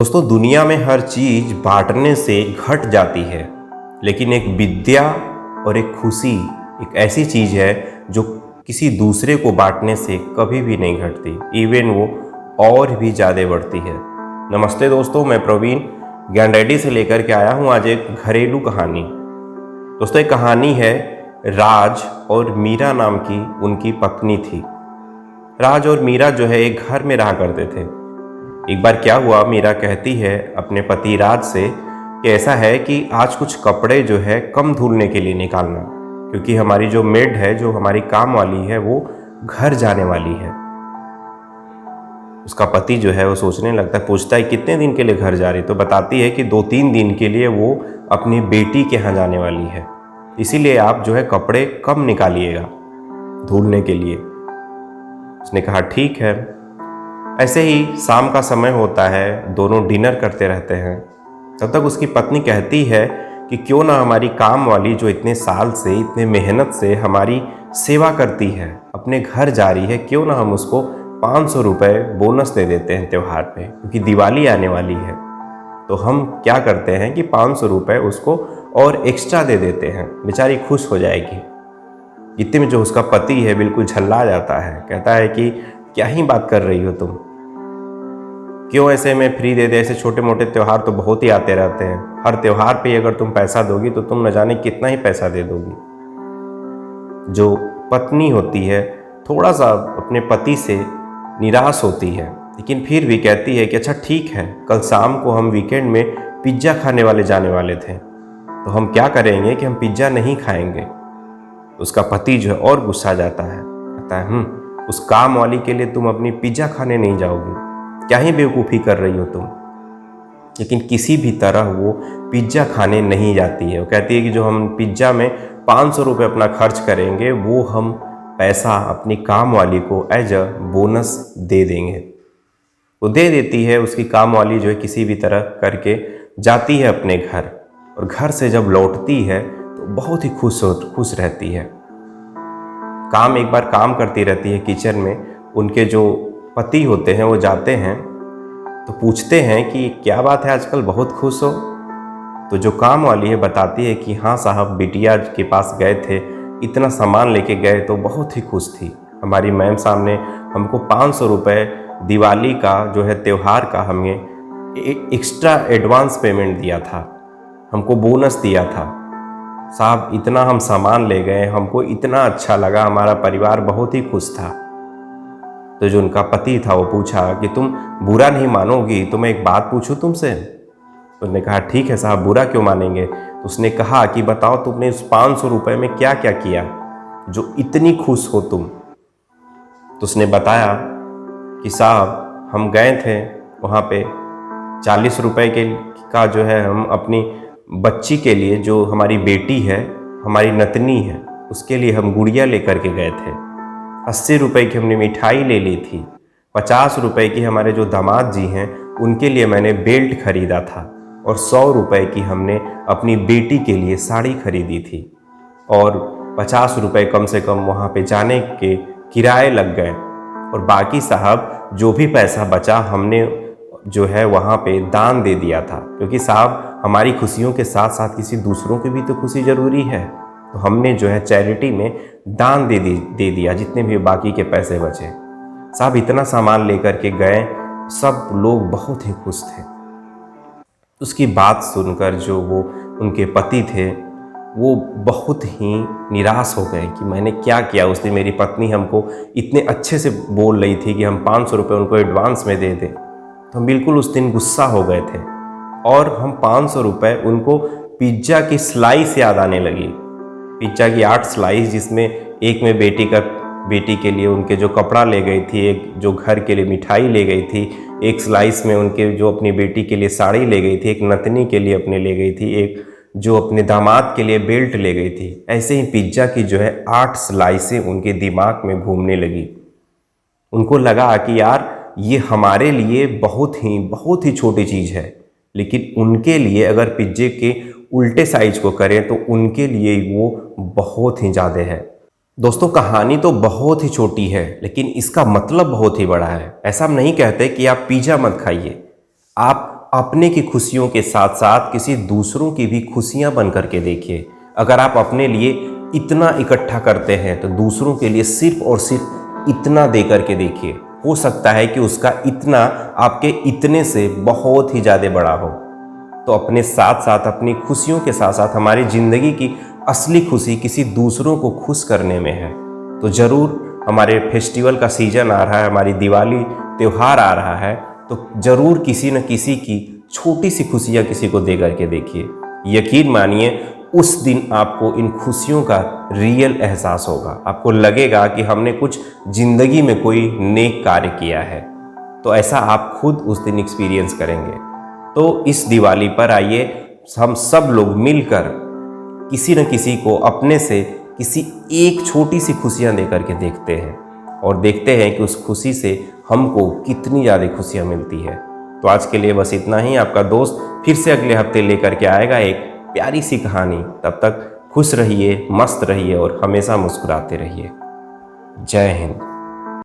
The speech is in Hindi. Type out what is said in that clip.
दोस्तों, दुनिया में हर चीज बांटने से घट जाती है, लेकिन एक विद्या और एक खुशी एक ऐसी चीज है जो किसी दूसरे को बांटने से कभी भी नहीं घटती, इवन वो और भी ज़्यादा बढ़ती है। नमस्ते दोस्तों, मैं प्रवीण ज्ञान रेड्डी से लेकर के आया हूँ आज एक घरेलू कहानी। दोस्तों, एक कहानी है राज और मीरा नाम की उनकी पत्नी थी। राज और मीरा जो है एक घर में रहा करते थे। एक बार क्या हुआ, मीरा कहती है अपने पति राज से कि ऐसा है कि आज कुछ कपड़े जो है कम धुलने के लिए निकालना, क्योंकि हमारी जो मेड है, जो हमारी काम वाली है, वो घर जाने वाली है। उसका पति जो है वो सोचने लगता है, पूछता है कितने दिन के लिए घर जा रही, तो बताती है कि 2-3 दिन के लिए वो अपनी बेटी के यहाँ जाने वाली है, इसीलिए आप जो है कपड़े कम निकालिएगा धुलने के लिए। उसने कहा ठीक है। ऐसे ही शाम का समय होता है, दोनों डिनर करते रहते हैं। तब तक उसकी पत्नी कहती है कि क्यों ना हमारी काम वाली जो इतने साल से, इतने मेहनत से हमारी सेवा करती है, अपने घर जा रही है, क्यों ना हम उसको 500 रुपये बोनस दे देते हैं त्यौहार पे, क्योंकि दिवाली आने वाली है। तो हम क्या करते हैं कि 500 रुपये उसको और एक्स्ट्रा दे देते हैं, बेचारी खुश हो जाएगी। इतने में जो उसका पति है बिल्कुल झल्ला जाता है, कहता है कि क्या ही बात कर रही हो तुम, क्यों ऐसे में फ्री दे दे। ऐसे छोटे मोटे त्यौहार तो बहुत ही आते रहते हैं, हर त्यौहार पे अगर तुम पैसा दोगी तो तुम न जाने कितना ही पैसा दे दोगी। जो पत्नी होती है थोड़ा सा अपने पति से निराश होती है, लेकिन फिर भी कहती है कि अच्छा ठीक है, कल शाम को हम वीकेंड में पिज्ज़ा खाने वाले जाने वाले थे, तो हम क्या करेंगे कि हम पिज्ज़ा नहीं खाएंगे। उसका पति जो है और गुस्सा जाता है, कहता है उस काम वाली के लिए तुम अपनी पिज्ज़ा खाने नहीं जाओगी, क्या ही बेवकूफ़ी कर रही हो तुम। लेकिन किसी भी तरह वो पिज्ज़ा खाने नहीं जाती है। वो कहती है कि जो हम पिज्ज़ा में 500 रुपये अपना खर्च करेंगे, वो हम पैसा अपनी काम वाली को एज अ बोनस दे देंगे। वो दे देती है। उसकी काम वाली जो है किसी भी तरह करके जाती है अपने घर, और घर से जब लौटती है तो बहुत ही खुश रहती है। एक बार काम करती रहती है किचन में। उनके जो पति होते हैं वो जाते हैं तो पूछते हैं कि क्या बात है, आजकल बहुत खुश हो। तो जो काम वाली है बताती है कि हाँ साहब, बिटिया के पास गए थे, इतना सामान लेके गए तो बहुत ही खुश थी। हमारी मैम साहब ने हमको 500 रुपये दिवाली का जो है त्यौहार का हमें एक्स्ट्रा एडवांस पेमेंट दिया था, हमको बोनस दिया था। साहब इतना हम सामान ले गए, हमको इतना अच्छा लगा, हमारा परिवार बहुत ही खुश था। तो जो उनका पति था वो पूछा कि तुम बुरा नहीं मानोगी तो मैं एक बात पूछूं तुमसे। उसने कहा ठीक है साहब, बुरा क्यों मानेंगे। तो उसने कहा कि बताओ तुमने उस 500 रुपये में क्या क्या किया जो इतनी खुश हो तुम। तो उसने बताया कि साहब हम गए थे वहाँ पे 40 रुपये का जो है हम अपनी बच्ची के लिए, जो हमारी बेटी है, हमारी नतनी है, उसके लिए हम गुड़िया लेकर के गए थे। 80 रुपये की हमने मिठाई ले ली थी। 50 रुपये की हमारे जो दामाद जी हैं उनके लिए मैंने बेल्ट खरीदा था, और 100 रुपये की हमने अपनी बेटी के लिए साड़ी खरीदी थी, और 50 रुपये कम से कम वहाँ पे जाने के किराए लग गए। और बाकी साहब जो भी पैसा बचा हमने जो है वहाँ पे दान दे दिया था, क्योंकि साहब हमारी खुशियों के साथ साथ किसी दूसरों की भी तो खुशी ज़रूरी है। तो हमने जो है चैरिटी में दान दे दिया जितने भी बाकी के पैसे बचे। साहब इतना सामान लेकर के गए, सब लोग बहुत ही खुश थे। उसकी बात सुनकर जो वो उनके पति थे वो बहुत ही निराश हो गए कि मैंने क्या किया। उसने, मेरी पत्नी हमको इतने अच्छे से बोल रही थी कि हम 500 रुपये उनको एडवांस में दे दें, तो हम बिल्कुल उस दिन गुस्सा हो गए थे, और हम 500 रुपये उनको पिज्ज़ा की स्लाइस याद आने लगी। पिज्ज़ा की 8 स्लाइस, जिसमें एक में बेटी के लिए उनके जो कपड़ा ले गई थी, एक जो घर के लिए मिठाई ले गई थी, एक स्लाइस में उनके जो अपनी बेटी के लिए साड़ी ले गई थी, एक नतनी के लिए अपने ले गई थी, एक जो अपने दामाद के लिए बेल्ट ले गई थी। ऐसे ही पिज्ज़ा की जो है 8 स्लाइसें उनके दिमाग में घूमने लगी। उनको लगा कि यार ये हमारे लिए बहुत ही छोटी चीज़ है, लेकिन उनके लिए अगर पिज्जे के उल्टे साइज को करें तो उनके लिए वो बहुत ही ज़्यादा है। दोस्तों, कहानी तो बहुत ही छोटी है, लेकिन इसका मतलब बहुत ही बड़ा है। ऐसा हम नहीं कहते कि आप पिज़्ज़ा मत खाइए, आप आप अपने की खुशियों के साथ साथ किसी दूसरों की भी खुशियां बन करके देखिए। अगर आप अपने लिए इतना इकट्ठा करते हैं तो दूसरों के लिए सिर्फ और सिर्फ इतना दे करके देखिए। हो सकता है कि उसका इतना आपके इतने से बहुत ही ज़्यादा बड़ा हो। तो अपने साथ साथ, अपनी खुशियों के साथ साथ, हमारी ज़िंदगी की असली खुशी किसी दूसरों को खुश करने में है। तो ज़रूर हमारे फेस्टिवल का सीज़न आ रहा है, हमारी दिवाली त्यौहार आ रहा है, तो ज़रूर किसी न किसी की छोटी सी खुशियाँ किसी को दे करके देखिए। यकीन मानिए उस दिन आपको इन खुशियों का रियल एहसास होगा। आपको लगेगा कि हमने कुछ ज़िंदगी में कोई नेक कार्य किया है। तो ऐसा आप खुद उस दिन एक्सपीरियंस करेंगे। तो इस दिवाली पर आइए हम सब लोग मिलकर किसी न किसी को अपने से किसी एक छोटी सी खुशियाँ दे करके देखते हैं और देखते हैं कि उस खुशी से हमको कितनी ज़्यादा खुशियाँ मिलती है। तो आज के लिए बस इतना ही। आपका दोस्त फिर से अगले हफ्ते लेकर के आएगा एक प्यारी सी कहानी। तब तक खुश रहिए, मस्त रहिए और हमेशा मुस्कुराते रहिए। जय हिंद।